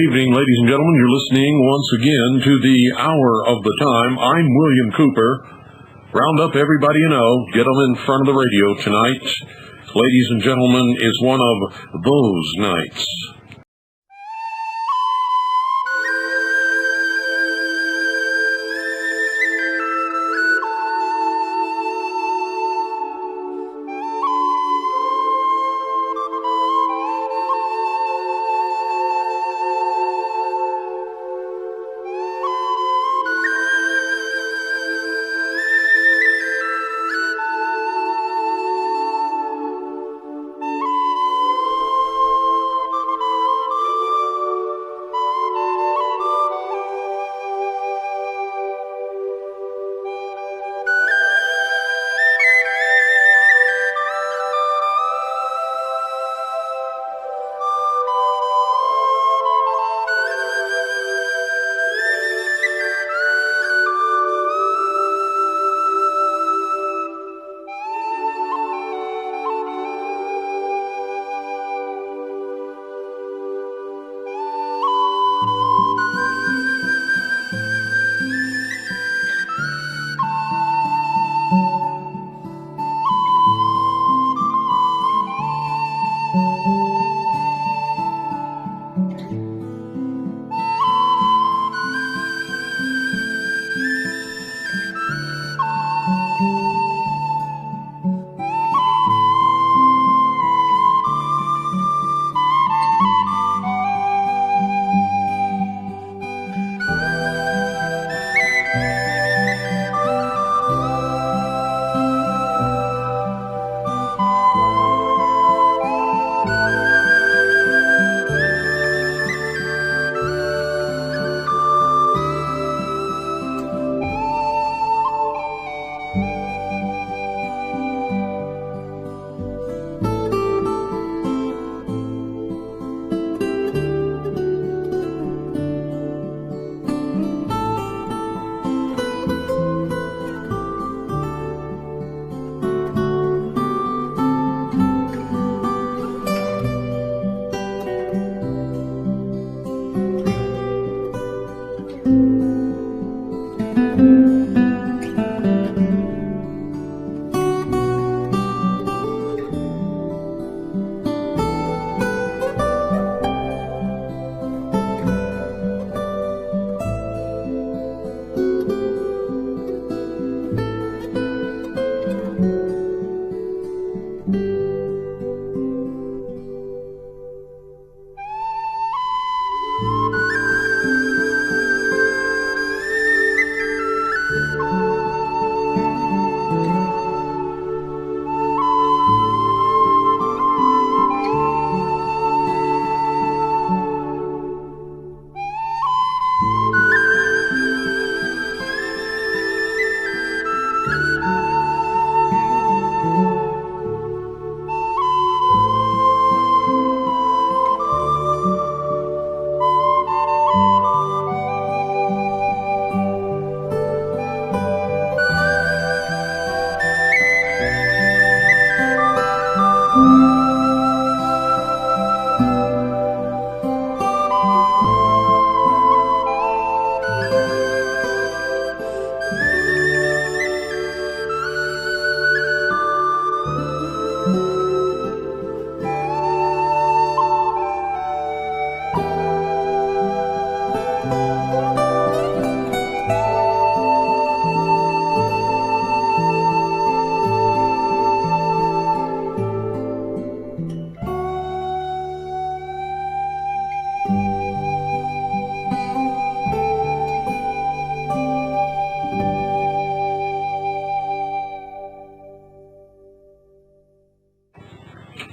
evening, ladies and gentlemen. You're listening once again to the Hour of the Time. I'm William Cooper. Round up everybody you know. Get them in front of the radio tonight. Ladies and gentlemen, is one of those nights.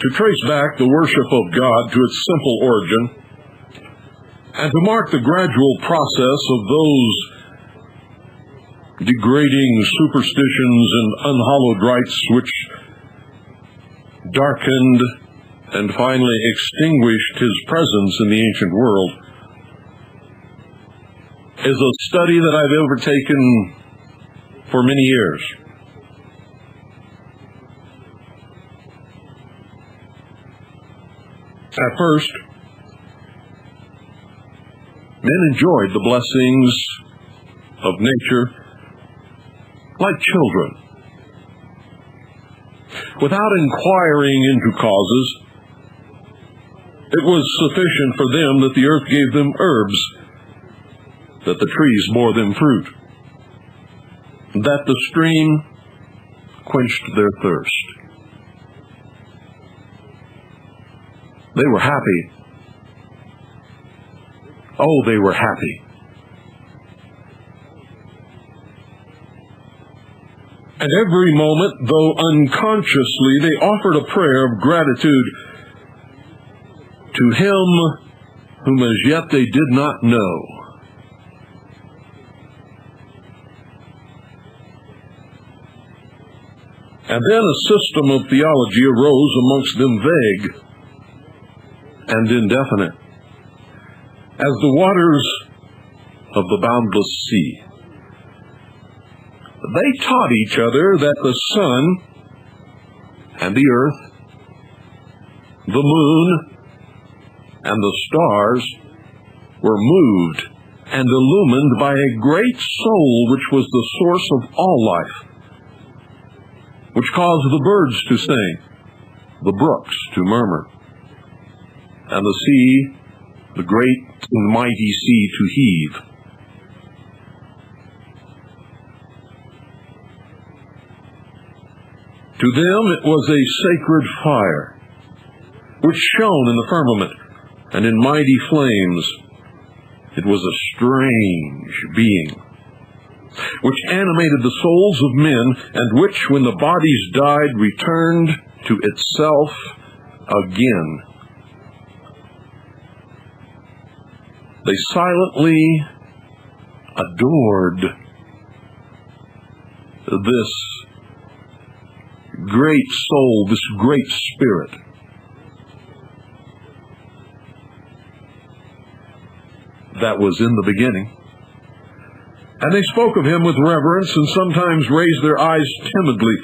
To trace back the worship of God to its simple origin, and to mark the gradual process of those degrading superstitions and unhallowed rites which darkened and finally extinguished his presence in the ancient world, is a study that I've undertaken for many years. At first, Men enjoyed the blessings of nature like children, without inquiring into causes. It was sufficient for them that the earth gave them herbs, that the trees bore them fruit, that the stream quenched their thirst. They were happy. Oh, they were happy. And every moment, though unconsciously, they offered a prayer of gratitude to Him whom as yet they did not know. And then a system of theology arose amongst them, vague and indefinite, as the waters of the boundless sea. They taught each other that the sun and the earth, the moon and the stars were moved and illumined by a great soul which was the source of all life, which caused the birds to sing, the brooks to murmur, and the sea, the great and mighty sea, to heave. To them it was a sacred fire, which shone in the firmament, and in mighty flames. It was a strange being, which animated the souls of men, and which, when the bodies died, returned to itself again. They silently adored this great soul, this great spirit. That was in the beginning. And they spoke of Him with reverence, and sometimes raised their eyes timidly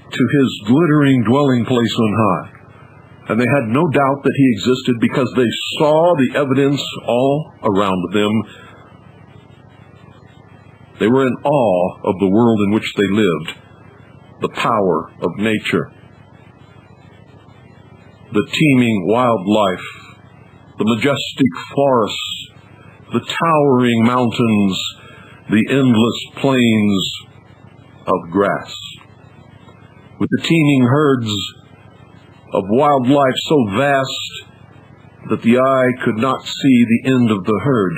to His glittering dwelling place on high. And they had no doubt that He existed, because they saw the evidence all around them. They were in awe of the world in which they lived, the power of nature, the teeming wildlife, the majestic forests, the towering mountains, the endless plains of grass, with the teeming herds of wildlife so vast that the eye could not see the end of the herd.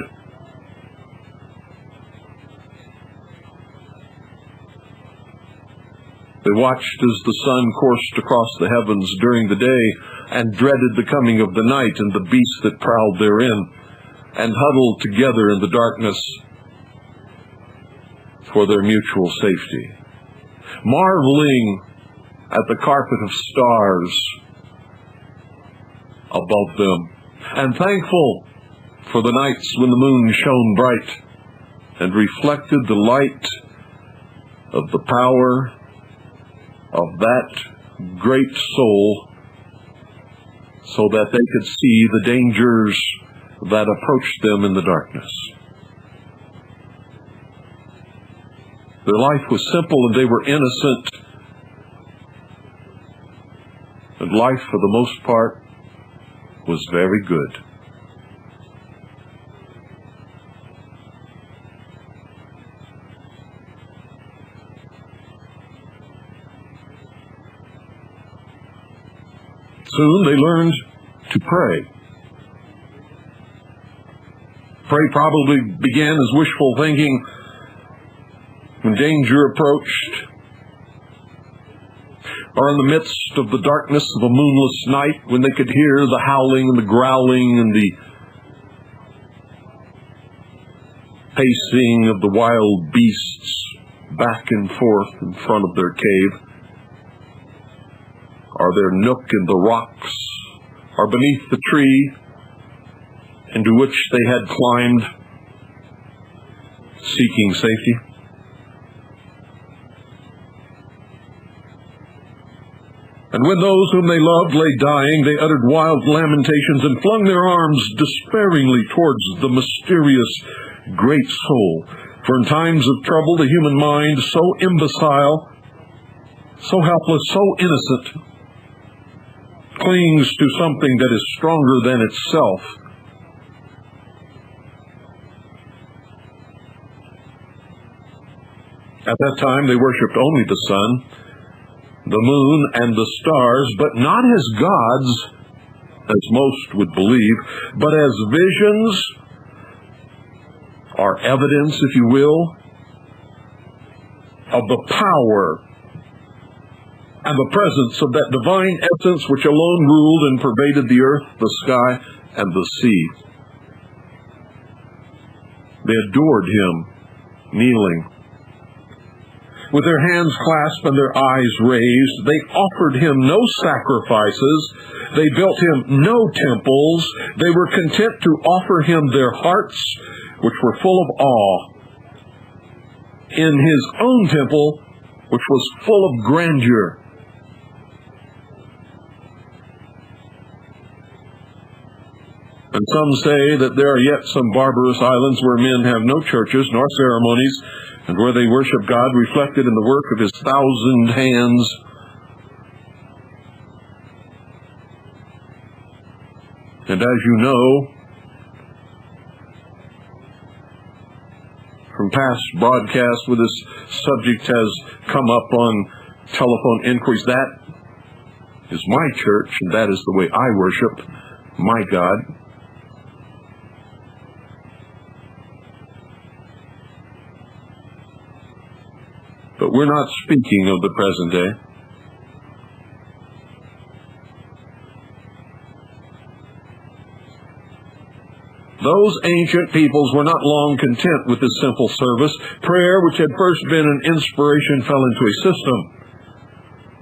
They watched as the sun coursed across the heavens during the day, and dreaded the coming of the night and the beasts that prowled therein, and huddled together in the darkness for their mutual safety, marveling at the carpet of stars above them, and thankful for the nights when the moon shone bright and reflected the light of the power of that great soul, so that they could see the dangers that approached them in the darkness. Their life was simple and they were innocent, and life for the most part was very good. Soon they learned to pray. Pray probably began as wishful thinking when danger approached, or in the midst of the darkness of a moonless night, when they could hear the howling and the growling and the pacing of the wild beasts back and forth in front of their cave, or their nook in the rocks, or beneath the tree into which they had climbed, seeking safety. And when those whom they loved lay dying, they uttered wild lamentations and flung their arms despairingly towards the mysterious great soul. For in times of trouble, the human mind, so imbecile, so helpless, so innocent, clings to something that is stronger than itself. At that time, they worshipped only the sun, the moon, and the stars, but not as gods, as most would believe, but as visions, or evidence, if you will, of the power and the presence of that divine essence which alone ruled and pervaded the earth, the sky, and the sea. They adored him, kneeling. With their hands clasped and their eyes raised, they offered him no sacrifices. They built him no temples. They were content to offer him their hearts, which were full of awe, in his own temple, which was full of grandeur. And some say that there are yet some barbarous islands where men have no churches nor ceremonies, and where they worship God reflected in the work of his 1,000 hands. And as you know, from past broadcasts where this subject has come up on telephone inquiries, that is my church, and that is the way I worship my God. But we're not speaking of the present day. Those ancient peoples were not long content with this simple service. Prayer, which had first been an inspiration, fell into a system.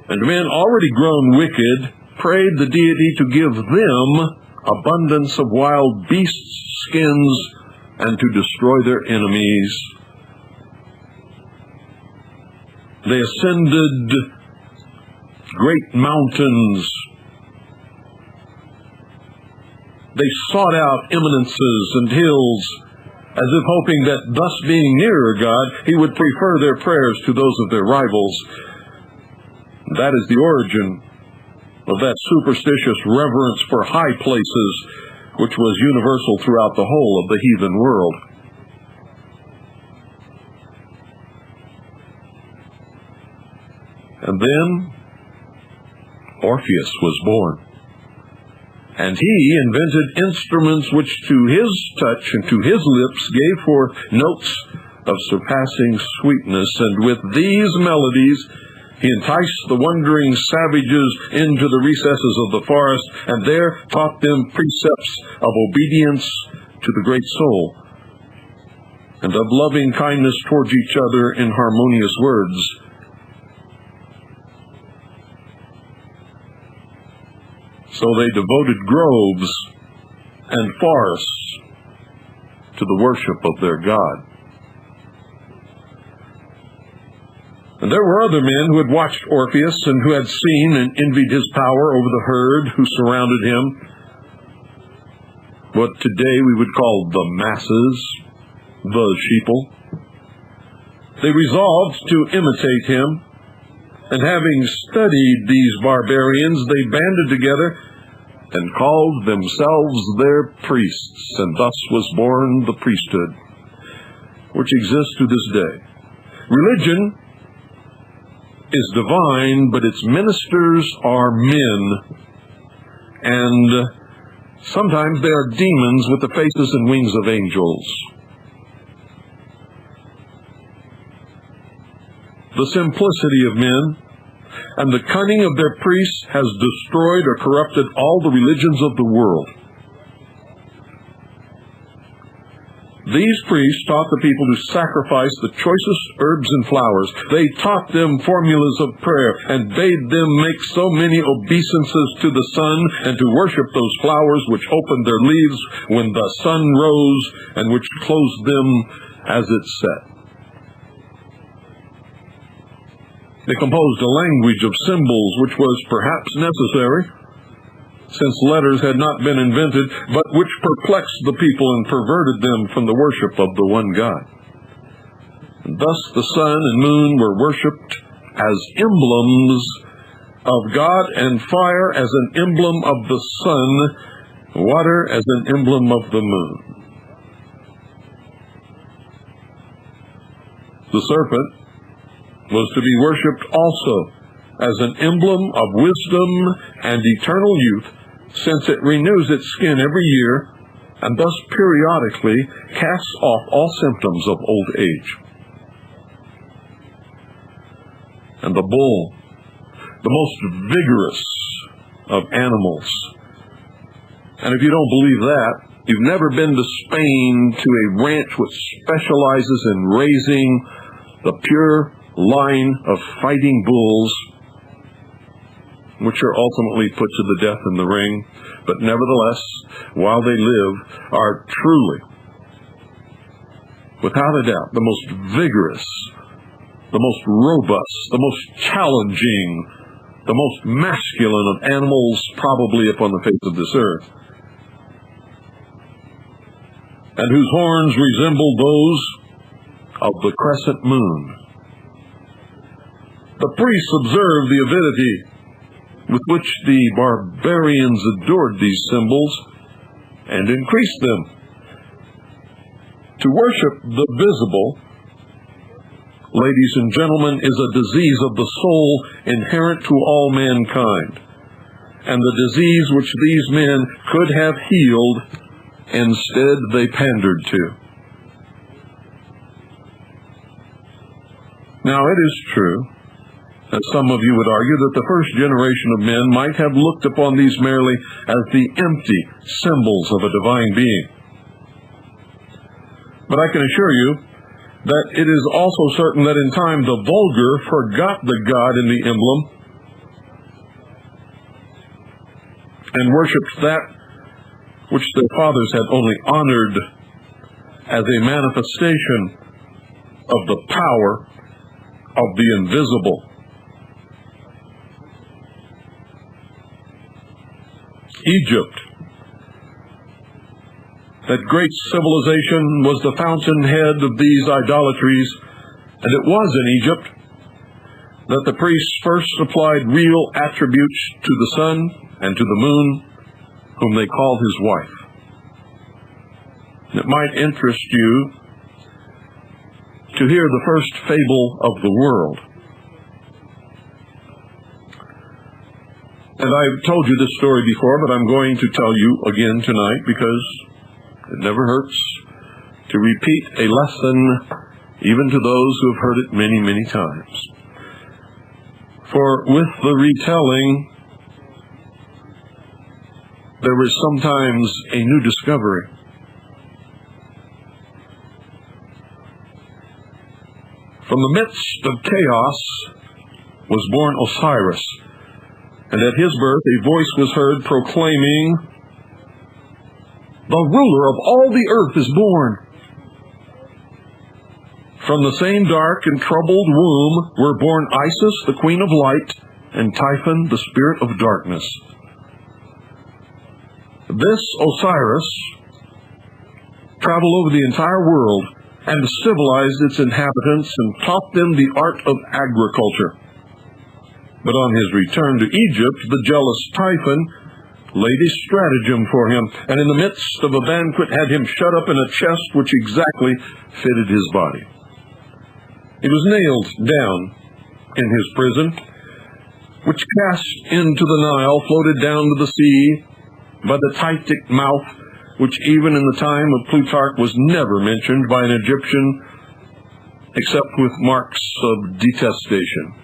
And men already grown wicked prayed the deity to give them abundance of wild beasts' skins and to destroy their enemies. They ascended great mountains. They sought out eminences and hills, as if hoping that thus being nearer God, he would prefer their prayers to those of their rivals. That is the origin of that superstitious reverence for high places, which was universal throughout the whole of the heathen world. And then Orpheus was born. And he invented instruments which to his touch and to his lips gave forth notes of surpassing sweetness. And with these melodies he enticed the wondering savages into the recesses of the forest, and there taught them precepts of obedience to the great soul, and of loving kindness towards each other in harmonious words. So they devoted groves and forests to the worship of their God. And there were other men who had watched Orpheus and who had seen and envied his power over the herd who surrounded him. What today we would call the masses, the sheeple. They resolved to imitate him. And having studied these barbarians, they banded together and called themselves their priests, and thus was born the priesthood, which exists to this day. Religion is divine, but its ministers are men, and sometimes they are demons with the faces and wings of angels. The simplicity of men and the cunning of their priests has destroyed or corrupted all the religions of the world. These priests taught the people to sacrifice the choicest herbs and flowers. They taught them formulas of prayer and bade them make so many obeisances to the sun and to worship those flowers which opened their leaves when the sun rose and which closed them as it set. They composed a language of symbols which was perhaps necessary, since letters had not been invented, but which perplexed the people and perverted them from the worship of the one God. And thus the sun and moon were worshipped as emblems of God, and fire as an emblem of the sun, water as an emblem of the moon. The serpent was to be worshipped also as an emblem of wisdom and eternal youth, since it renews its skin every year and thus periodically casts off all symptoms of old age. And the bull, the most vigorous of animals. And if you don't believe that, you've never been to Spain to a ranch which specializes in raising the pure line of fighting bulls, which are ultimately put to the death in the ring, but nevertheless, while they live, are truly, without a doubt, the most vigorous, the most robust, the most challenging, the most masculine of animals probably upon the face of this earth, and whose horns resemble those of the crescent moon. The priests observed the avidity with which the barbarians adored these symbols and increased them. To worship the visible, ladies and gentlemen, is a disease of the soul inherent to all mankind, and the disease which these men could have healed, instead they pandered to. Now it is true that some of you would argue that the first generation of men might have looked upon these merely as the empty symbols of a divine being. But I can assure you that it is also certain that in time the vulgar forgot the God in the emblem and worshipped that which their fathers had only honored as a manifestation of the power of the invisible. Egypt, that great civilization, was the fountainhead of these idolatries, and it was in Egypt that the priests first applied real attributes to the sun and to the moon, whom they called his wife. It might interest you to hear the first fable of the world. And I've told you this story before, but I'm going to tell you again tonight because it never hurts to repeat a lesson even to those who have heard it many, many times. For with the retelling, there is sometimes a new discovery. From the midst of chaos was born Osiris, and at his birth a voice was heard proclaiming, "The ruler of all the earth is born." From the same dark and troubled womb were born Isis, the queen of light, and Typhon, the spirit of darkness. This Osiris traveled over the entire world and civilized its inhabitants and taught them the art of agriculture. But on his return to Egypt, the jealous Typhon laid a stratagem for him, and in the midst of a banquet had him shut up in a chest which exactly fitted his body. He was nailed down in his prison, which cast into the Nile, floated down to the sea by the Typhic mouth, which even in the time of Plutarch was never mentioned by an Egyptian except with marks of detestation.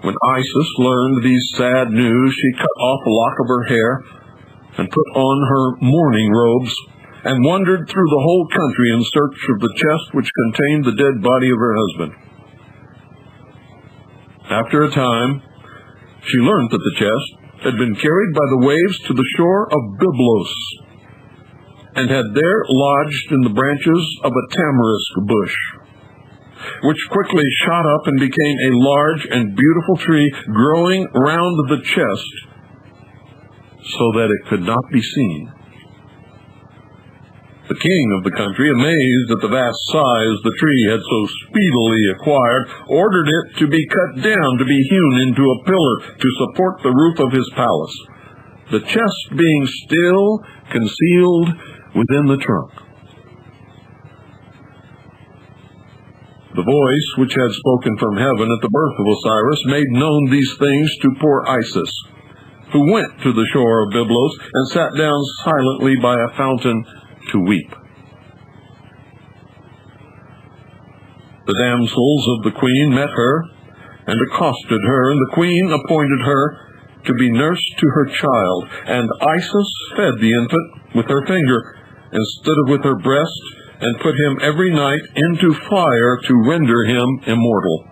When Isis learned these sad news, she cut off a lock of her hair and put on her mourning robes and wandered through the whole country in search of the chest which contained the dead body of her husband. After a time, she learned that the chest had been carried by the waves to the shore of Byblos and had there lodged in the branches of a tamarisk bush. which quickly shot up and became a large and beautiful tree growing round the chest so that it could not be seen. The king of the country, amazed at the vast size the tree had so speedily acquired, ordered it to be cut down to be hewn into a pillar to support the roof of his palace, the chest being still concealed within the trunk. The voice which had spoken from heaven at the birth of Osiris made known these things to poor Isis, who went to the shore of Byblos and sat down silently by a fountain to weep. The damsels of the queen met her and accosted her, and the queen appointed her to be nurse to her child, and Isis fed the infant with her finger instead of with her breast, and put him every night into fire to render him immortal.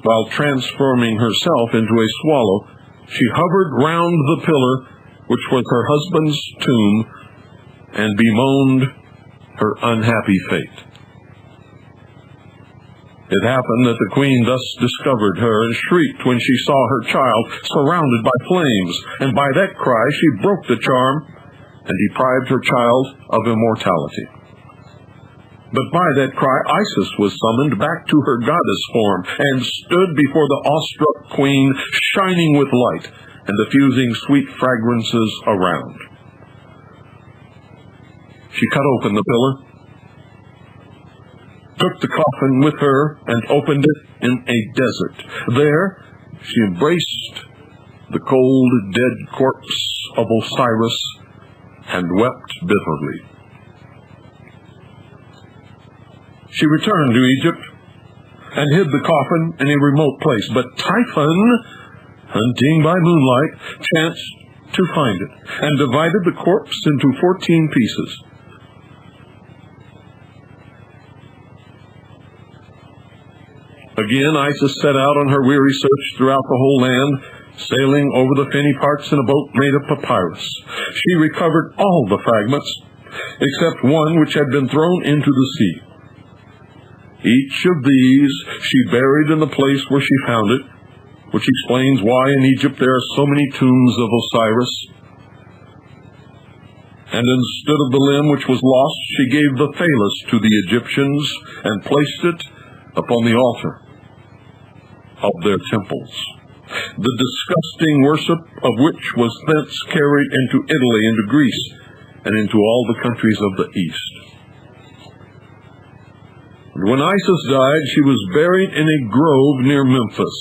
While transforming herself into a swallow, she hovered round the pillar which was her husband's tomb, and bemoaned her unhappy fate. It happened that the queen thus discovered her, and shrieked when she saw her child surrounded by flames, and by that cry she broke the charm, and deprived her child of immortality. But by that cry Isis was summoned back to her goddess form, and stood before the awestruck queen, shining with light, and diffusing sweet fragrances around. She cut open the pillar, took the coffin with her, and opened it in a desert. There she embraced the cold, dead corpse of Osiris, and wept bitterly. She returned to Egypt, and hid the coffin in a remote place, but Typhon, hunting by moonlight, chanced to find it, and divided the corpse into 14 pieces. Again Isis set out on her weary search throughout the whole land, sailing over the fenny parts in a boat made of papyrus. She recovered all the fragments, except one which had been thrown into the sea. Each of these she buried in the place where she found it, which explains why in Egypt there are so many tombs of Osiris. And instead of the limb which was lost, she gave the phallus to the Egyptians, and placed it upon the altar of their temples, the disgusting worship of which was thence carried into Italy, into Greece, and into all the countries of the East. And when Isis died, she was buried in a grove near Memphis.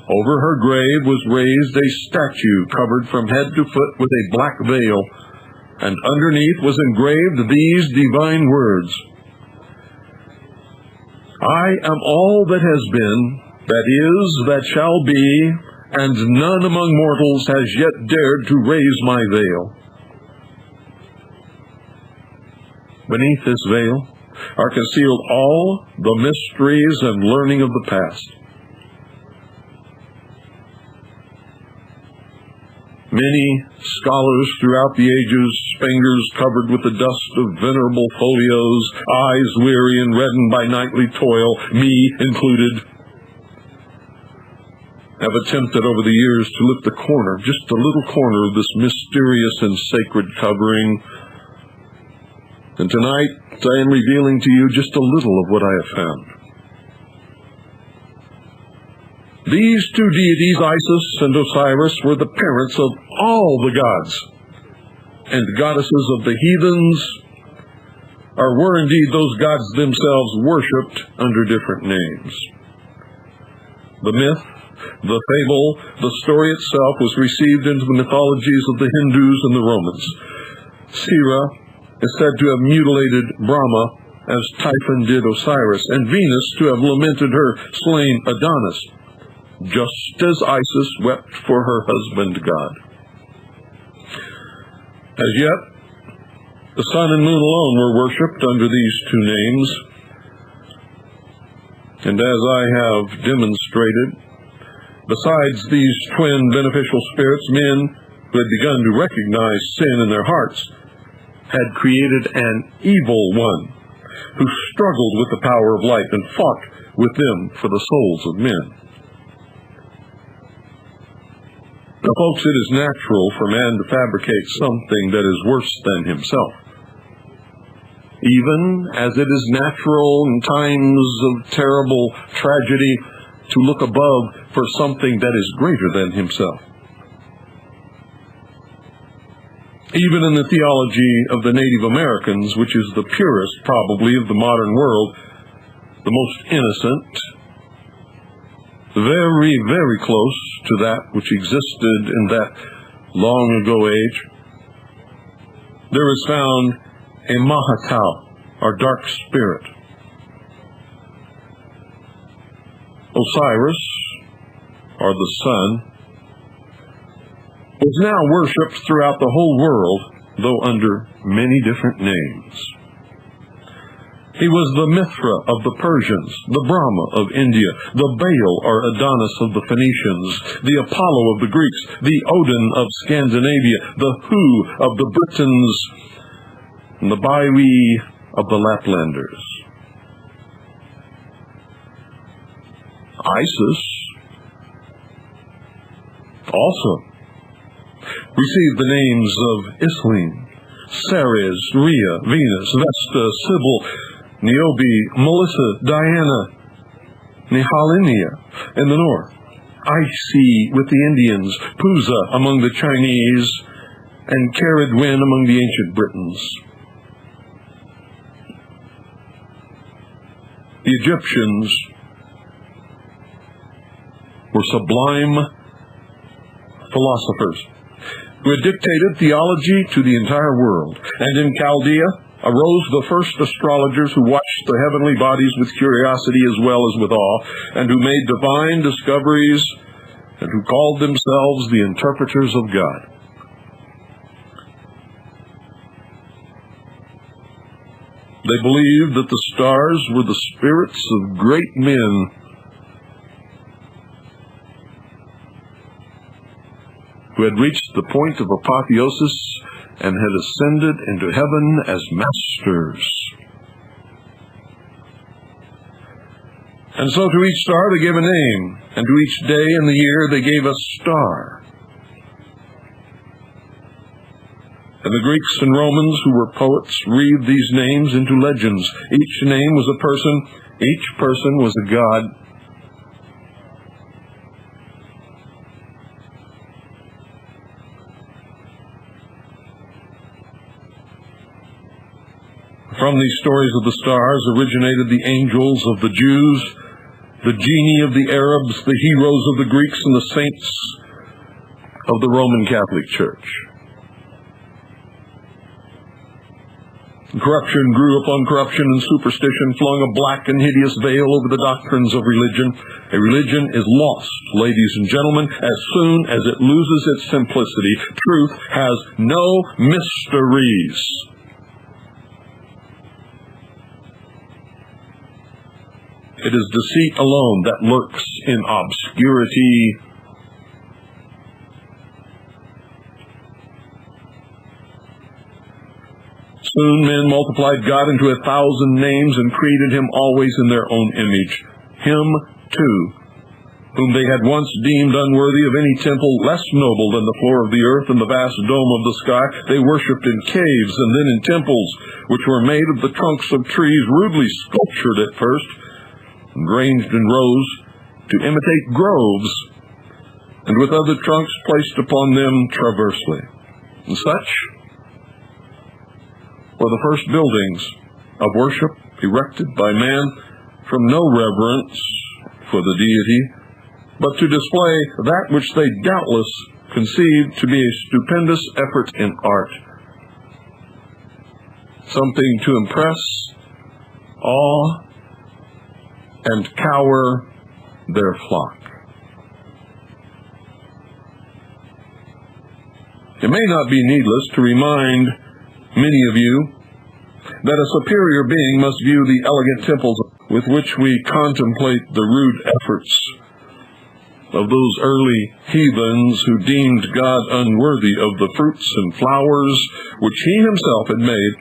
Over her grave was raised a statue covered from head to foot with a black veil, and underneath was engraved these divine words: I am all that has been, that is, that shall be, and none among mortals has yet dared to raise my veil. Beneath this veil are concealed all the mysteries and learning of the past. Many scholars throughout the ages, fingers covered with the dust of venerable folios, eyes weary and reddened by nightly toil, me included, have attempted over the years to lift the corner, just a little corner of this mysterious and sacred covering. And tonight I am revealing to you just a little of what I have found. These two deities, Isis and Osiris, were the parents of all the gods and goddesses of the heathens, or were indeed those gods themselves worshipped under different names. The myth, the fable, the story itself was received into the mythologies of the Hindus and the Romans. Sira is said to have mutilated Brahma as Typhon did Osiris, and Venus to have lamented her slain Adonis, just as Isis wept for her husband God. As yet, the sun and moon alone were worshipped under these two names, and as I have demonstrated, besides these twin beneficial spirits, men who had begun to recognize sin in their hearts had created an evil one who struggled with the power of light and fought with them for the souls of men. Now, folks, it is natural for man to fabricate something that is worse than himself, even as it is natural in times of terrible tragedy to look above for something that is greater than himself. Even in the theology of the Native Americans, which is the purest, probably, of the modern world, the most innocent, very, very close to that which existed in that long ago age, there is found a Mahatau, or dark spirit. Osiris, or the sun, is now worshipped throughout the whole world, though under many different names. He was the Mithra of the Persians, the Brahma of India, the Baal or Adonis of the Phoenicians, the Apollo of the Greeks, the Odin of Scandinavia, the Hu of the Britons, and the Baiwi of the Laplanders. Isis also received the names of Isling, Ceres, Rhea, Venus, Vesta, Sybil, Niobe, Melissa, Diana, Nihalinia in the north, Isi with the Indians, Puza among the Chinese, and Caridwen among the ancient Britons. The Egyptians were sublime philosophers who had dictated theology to the entire world. And in Chaldea arose the first astrologers who watched the heavenly bodies with curiosity as well as with awe, and who made divine discoveries, and who called themselves the interpreters of God. They believed that the stars were the spirits of great men who had reached the point of apotheosis and had ascended into heaven as masters. And so to each star they gave a name, and to each day in the year they gave a star. And the Greeks and Romans, who were poets, read these names into legends. Each name was a person, each person was a god. From these stories of the stars originated the angels of the Jews, the genii of the Arabs, the heroes of the Greeks, and the saints of the Roman Catholic Church. Corruption grew upon corruption, and superstition flung a black and hideous veil over the doctrines of religion. A religion is lost, ladies and gentlemen, as soon as it loses its simplicity. Truth has no mysteries. It is deceit alone that lurks in obscurity. Soon men multiplied God into 1,000 names and created him always in their own image. Him, too, whom they had once deemed unworthy of any temple less noble than the floor of the earth and the vast dome of the sky, they worshipped in caves and then in temples, which were made of the trunks of trees, rudely sculptured at first, and ranged in rows to imitate groves, and with other trunks placed upon them traversely. And such were the first buildings of worship erected by man from no reverence for the deity, but to display that which they doubtless conceived to be a stupendous effort in art, something to impress, awe, and cower their flock. It may not be needless to remind many of you that a superior being must view the elegant temples with which we contemplate the rude efforts of those early heathens who deemed God unworthy of the fruits and flowers which he himself had made,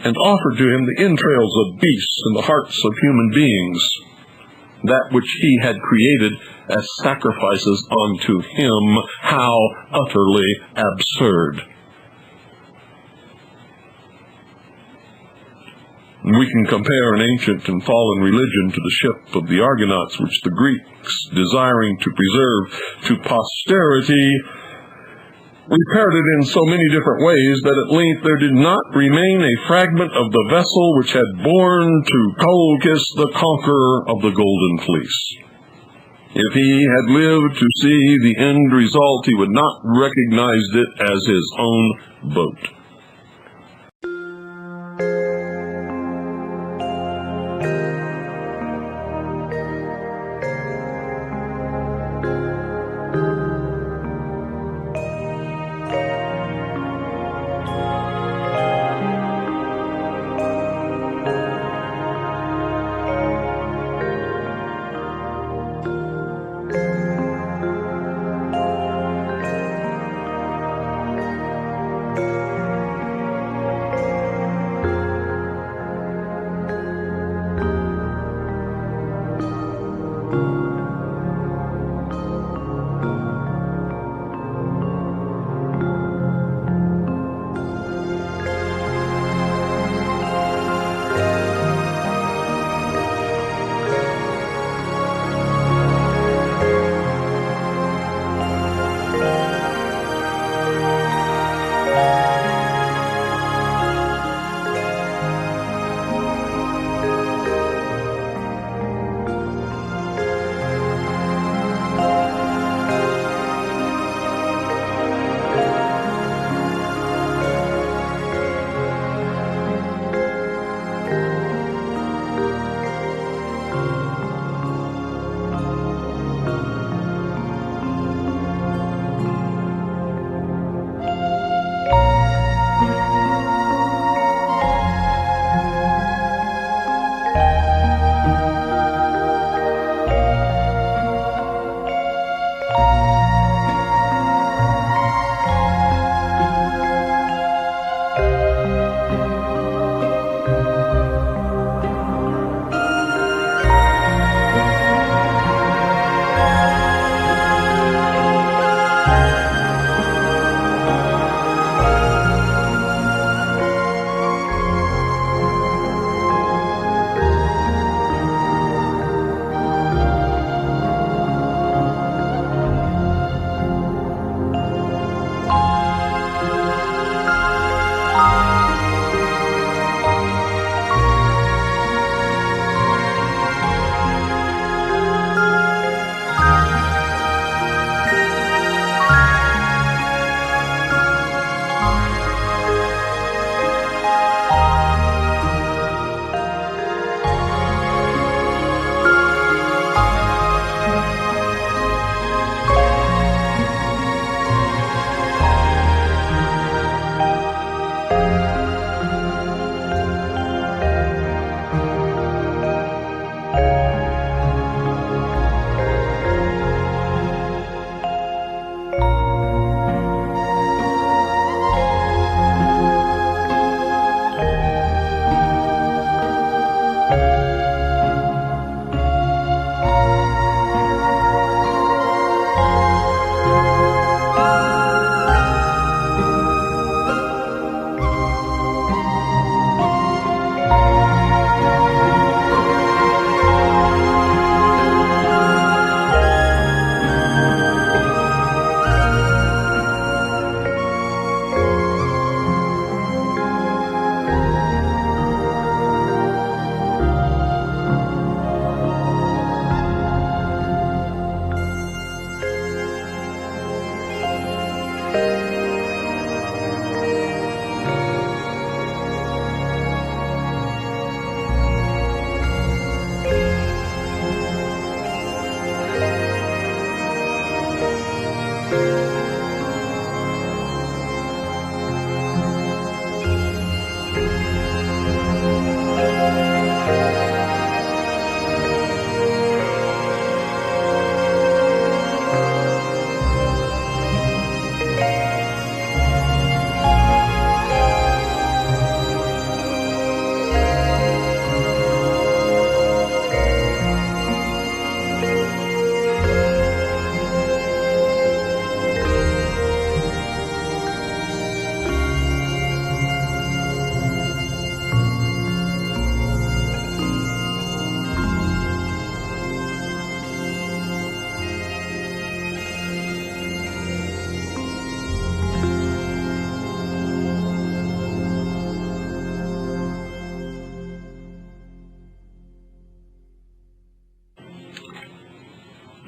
and offered to him the entrails of beasts and the hearts of human beings, that which he had created as sacrifices unto him. How utterly absurd. We can compare an ancient and fallen religion to the ship of the Argonauts, which the Greeks, desiring to preserve to posterity, repaired it in so many different ways that at length there did not remain a fragment of the vessel which had borne to Colchis the conqueror of the Golden Fleece. If he had lived to see the end result, he would not recognize it as his own boat.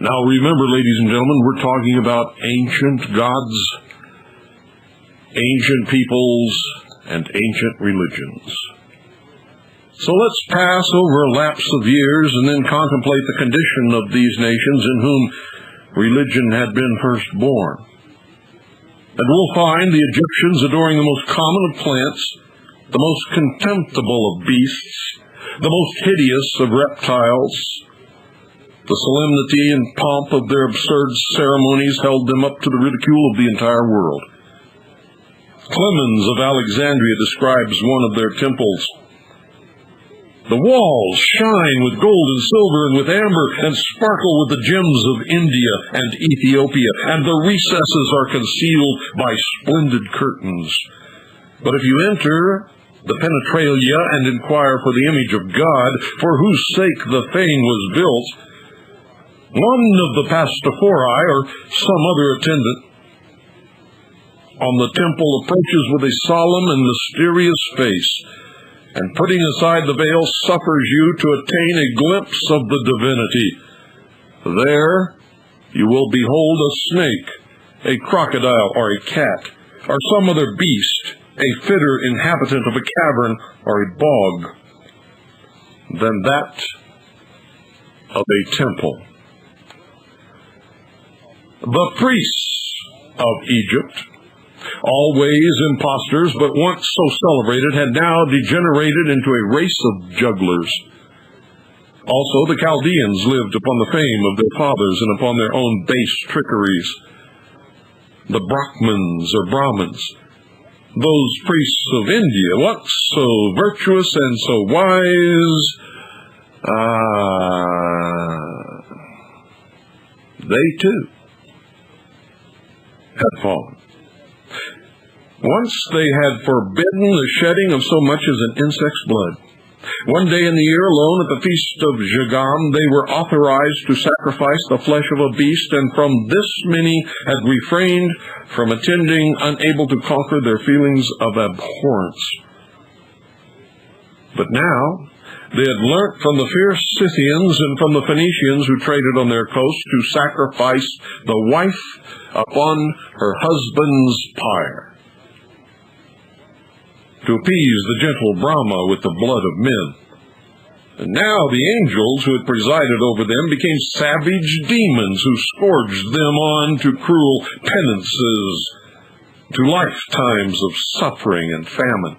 Now remember, ladies and gentlemen, we're talking about ancient gods, ancient peoples, and ancient religions. So let's pass over a lapse of years and then contemplate the condition of these nations in whom religion had been first born. And we'll find the Egyptians adoring the most common of plants, the most contemptible of beasts, the most hideous of reptiles. The solemnity and pomp of their absurd ceremonies held them up to the ridicule of the entire world. Clemens of Alexandria describes one of their temples. The walls shine with gold and silver and with amber and sparkle with the gems of India and Ethiopia, and the recesses are concealed by splendid curtains. But if you enter the penetralia and inquire for the image of God, for whose sake the fane was built, one of the pastophori or some other attendant on the temple approaches with a solemn and mysterious face, and putting aside the veil suffers you to attain a glimpse of the divinity. There you will behold a snake, a crocodile, or a cat, or some other beast, a fitter inhabitant of a cavern or a bog, than that of a temple. The priests of Egypt, always impostors, but once so celebrated, had now degenerated into a race of jugglers. Also, the Chaldeans lived upon the fame of their fathers and upon their own base trickeries. The Brahmins or Brahmins, those priests of India, once so virtuous and so wise, they too had fallen. Once they had forbidden the shedding of so much as an insect's blood. One day in the year alone, at the feast of Jagam, they were authorized to sacrifice the flesh of a beast, and from this many had refrained from attending, unable to conquer their feelings of abhorrence. But now they had learnt from the fierce Scythians and from the Phoenicians who traded on their coast to sacrifice the wife upon her husband's pyre, to appease the gentle Brahma with the blood of men. And now the angels who had presided over them became savage demons who scourged them on to cruel penances, to lifetimes of suffering and famine.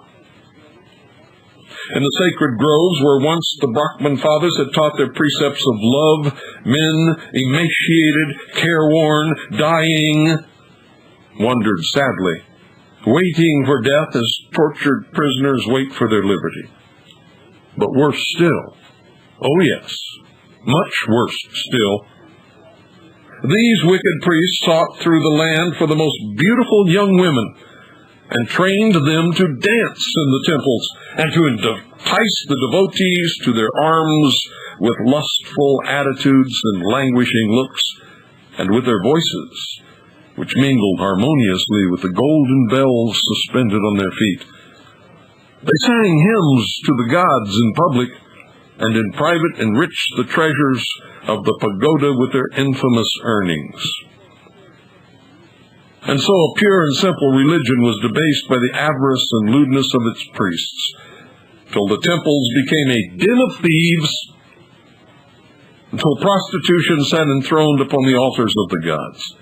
In the sacred groves where once the Brahman fathers had taught their precepts of love, men, emaciated, careworn, dying, wandered sadly, waiting for death as tortured prisoners wait for their liberty. But worse still, oh yes, much worse still, these wicked priests sought through the land for the most beautiful young women, and trained them to dance in the temples, and to entice the devotees to their arms with lustful attitudes and languishing looks, and with their voices, which mingled harmoniously with the golden bells suspended on their feet. They sang hymns to the gods in public, and in private enriched the treasures of the pagoda with their infamous earnings. And so a pure and simple religion was debased by the avarice and lewdness of its priests, till the temples became a den of thieves, until prostitution sat enthroned upon the altars of the gods.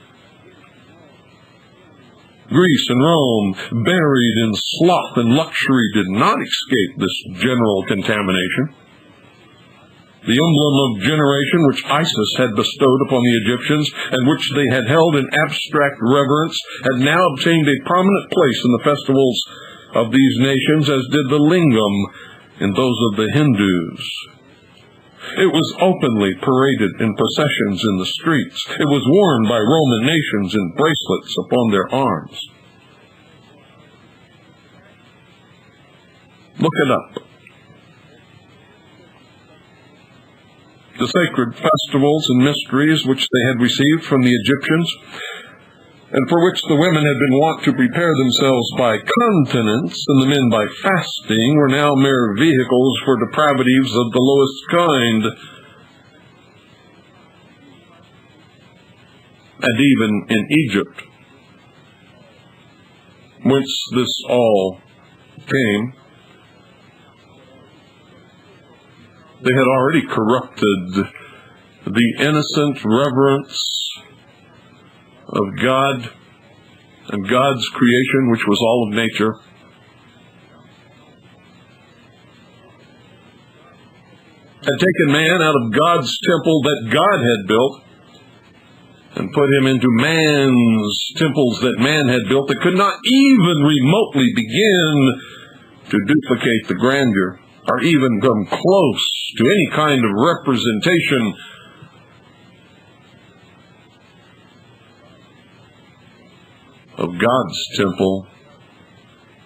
Greece and Rome, buried in sloth and luxury, did not escape this general contamination. The emblem of generation which Isis had bestowed upon the Egyptians, and which they had held in abstract reverence, had now obtained a prominent place in the festivals of these nations, as did the lingam in those of the Hindus. It was openly paraded in processions in the streets. It was worn by Roman nations in bracelets upon their arms. Look it up. The sacred festivals and mysteries which they had received from the Egyptians, and for which the women had been wont to prepare themselves by continence, and the men by fasting, were now mere vehicles for depravities of the lowest kind. and even in Egypt, whence this all came, they had already corrupted the innocent reverence of God and God's creation, which was all of nature. Had taken man out of God's temple that God had built and put him into man's temples that man had built that could not even remotely begin to duplicate the grandeur or even come close to any kind of representation of God's temple,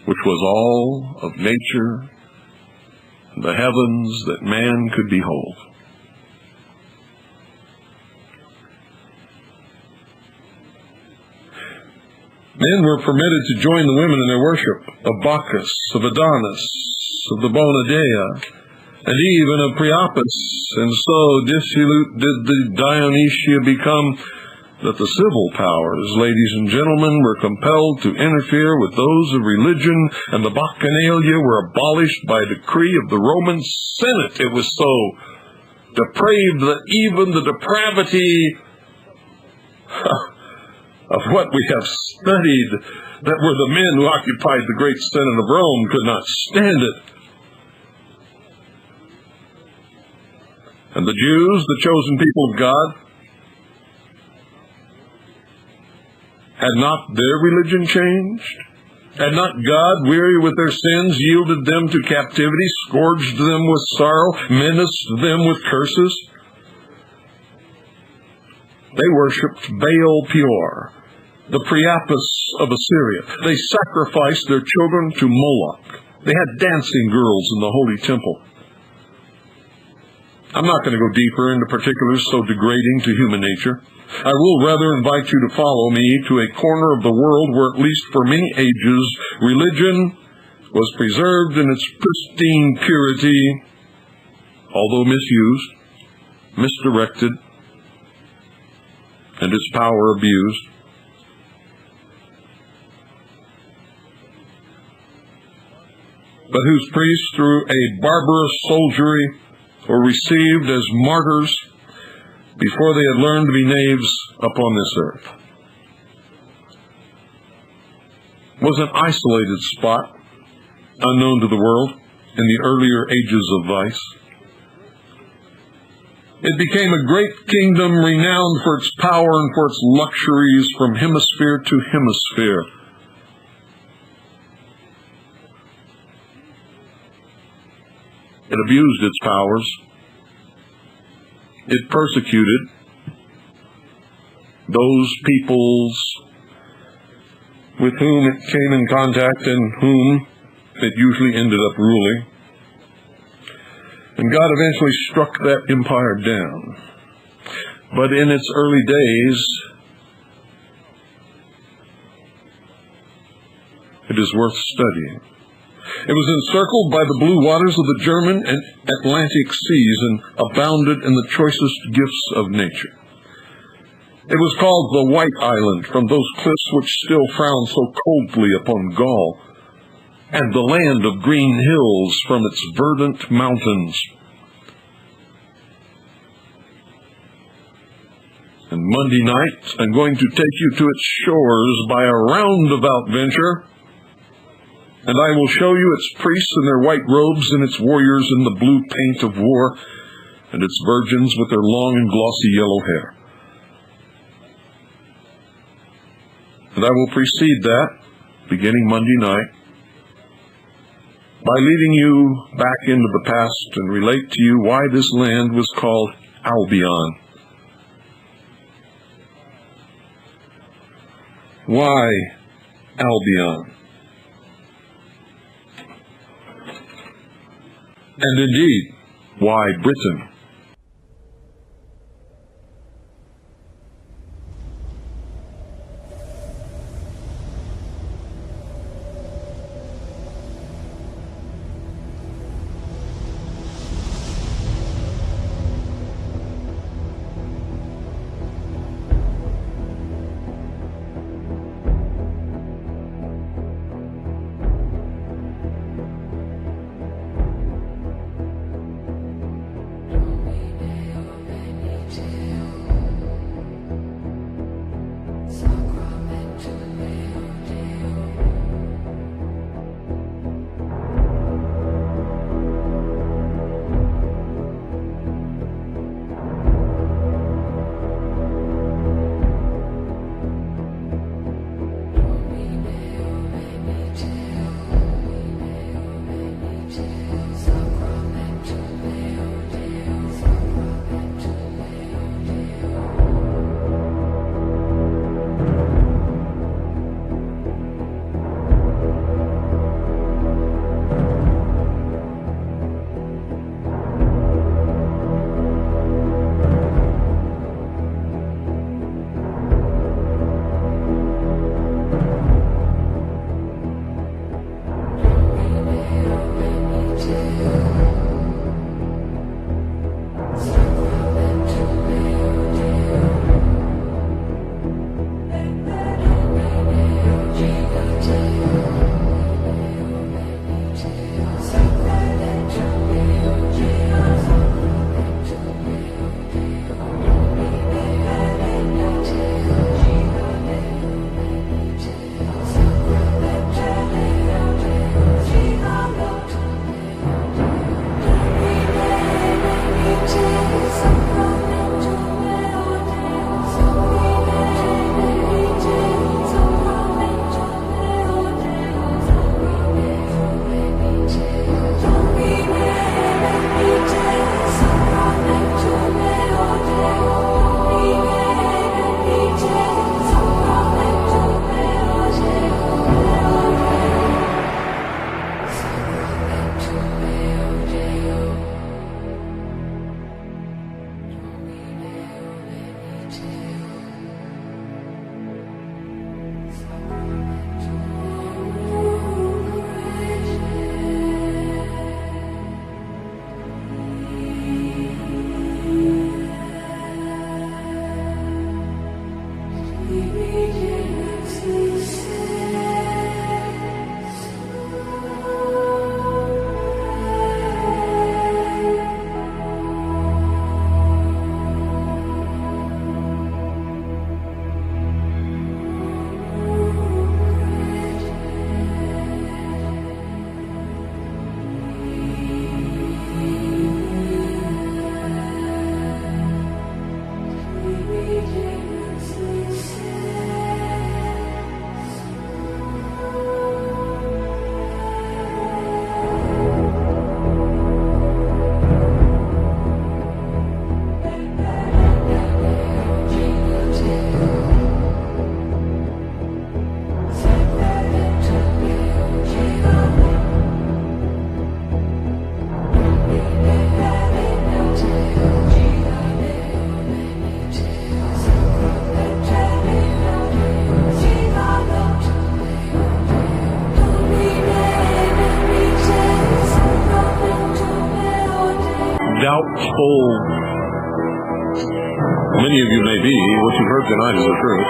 which was all of nature, the heavens that man could behold. Men were permitted to join the women in their worship of Bacchus, of Adonis, of the Bona Dea, and even of Priapus, and so dissolute did the Dionysia become that the civil powers, ladies and gentlemen, were compelled to interfere with those of religion, and the Bacchanalia were abolished by decree of the Roman Senate. It was so depraved that even the depravity of what we have studied, that were the men who occupied the great Senate of Rome, could not stand it. And the Jews, the chosen people of God, had not their religion changed? Had not God, weary with their sins, yielded them to captivity, scourged them with sorrow, menaced them with curses? They worshipped Baal Peor, the Priapus of Assyria. They sacrificed their children to Moloch. They had dancing girls in the holy temple. I'm not going to go deeper into particulars so degrading to human nature. I will rather invite you to follow me to a corner of the world where, at least for many ages, religion was preserved in its pristine purity, although misused, misdirected, and its power abused. But whose priests, through a barbarous soldiery, were received as martyrs before they had learned to be knaves upon this earth. It was an isolated spot, unknown to the world, in the earlier ages of vice. It became a great kingdom renowned for its power and for its luxuries from hemisphere to hemisphere. It abused its powers. It persecuted those peoples with whom it came in contact and whom it usually ended up ruling. And God eventually struck that empire down. But in its early days, it is worth studying. It was encircled by the blue waters of the German and Atlantic seas and abounded in the choicest gifts of nature. It was called the White Island from those cliffs which still frown so coldly upon Gaul, and the land of green hills from its verdant mountains. And Monday night, I'm going to take you to its shores by a roundabout venture, and I will show you its priests in their white robes and its warriors in the blue paint of war, and its virgins with their long and glossy yellow hair. And I will precede that, beginning Monday night, by leading you back into the past and relate to you why this land was called Albion. Why Albion? And indeed, why Britain? watchful many of you may be. What you've heard tonight is the truth.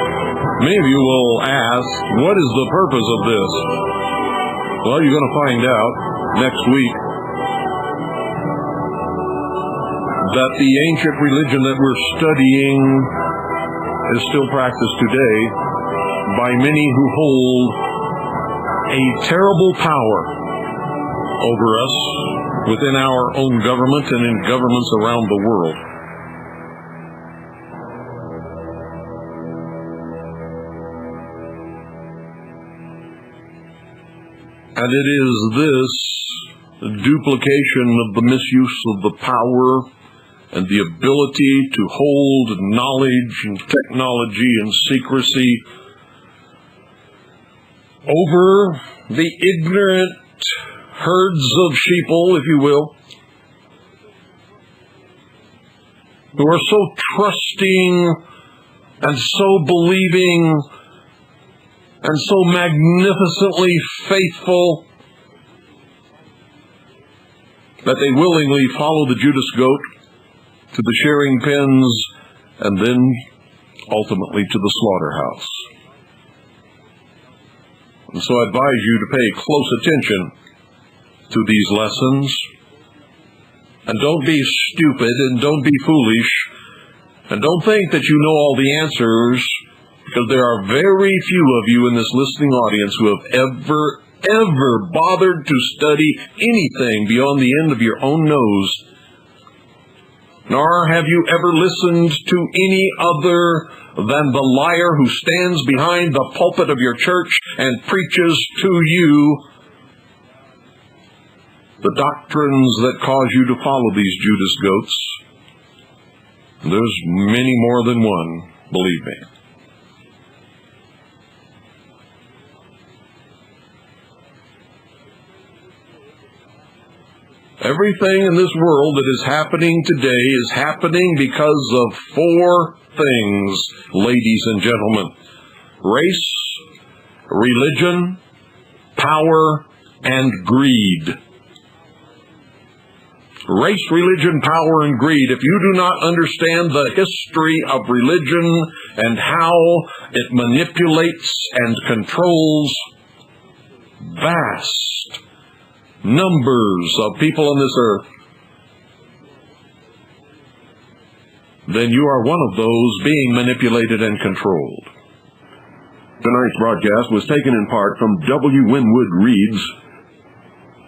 Many of you will ask, what is the purpose of this? Well, you're going to find out next week that the ancient religion that we're studying is still practiced today by many who hold a terrible power over us within our own government and in governments around the world. And it is this duplication of the misuse of the power and the ability to hold knowledge and technology and secrecy over the ignorant herds of sheeple, if you will, who are so trusting and so believing and so magnificently faithful that they willingly follow the Judas goat to the shearing pens and then ultimately to the slaughterhouse. And so I advise you to pay close attention to these lessons. And don't be stupid and don't be foolish. And don't think that you know all the answers, because there are very few of you in this listening audience who have ever bothered to study anything beyond the end of your own nose. Nor have you ever listened to any other than the liar who stands behind the pulpit of your church and preaches to you the doctrines that cause you to follow these Judas goats. There's many more than one, believe me. Everything in this world that is happening today is happening because of four things, ladies and gentlemen: race, religion, power, and greed. Race, religion, power, and greed. If you do not understand the history of religion and how it manipulates and controls vast numbers of people on this earth, then you are one of those being manipulated and controlled. Tonight's broadcast was taken in part from W. Winwood Reed's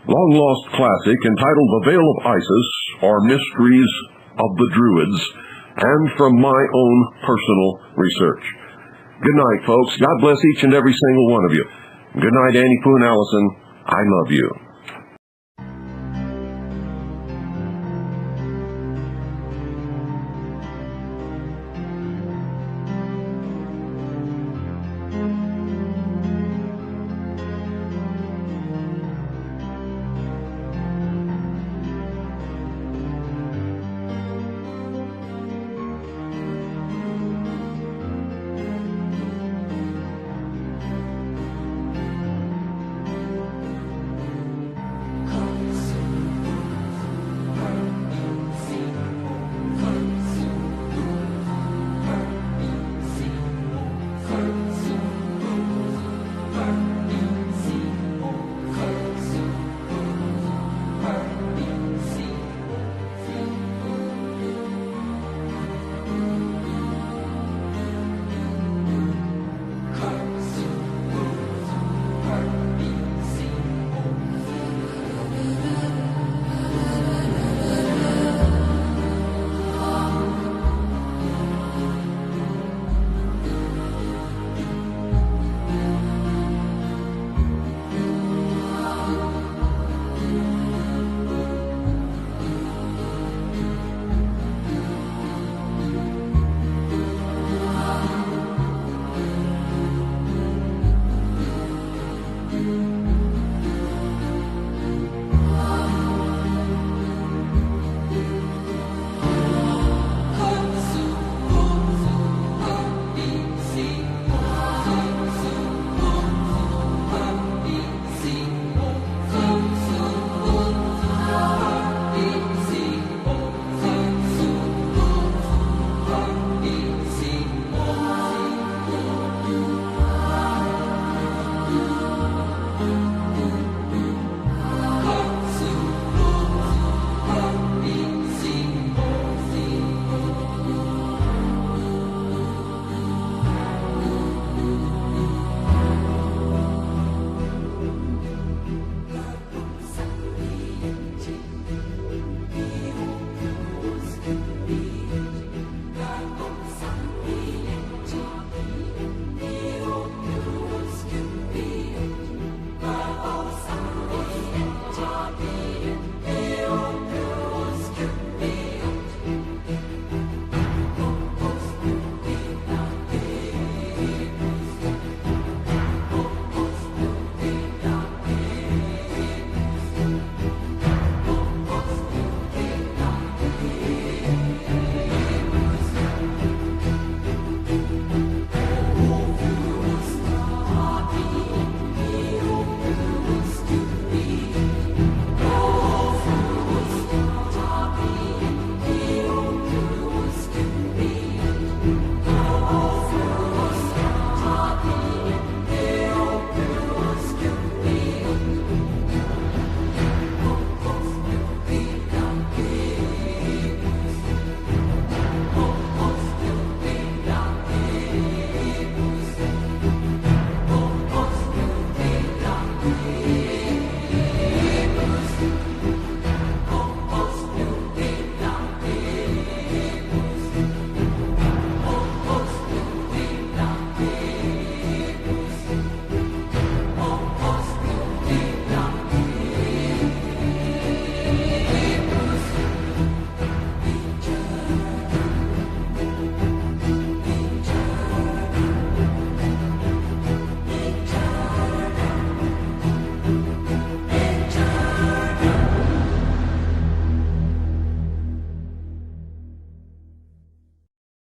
long-lost classic entitled The Veil of Isis, or Mysteries of the Druids, and from my own personal research. Good night, folks. God bless each and every single one of you. Good night, Annie Poon Allison. I love you.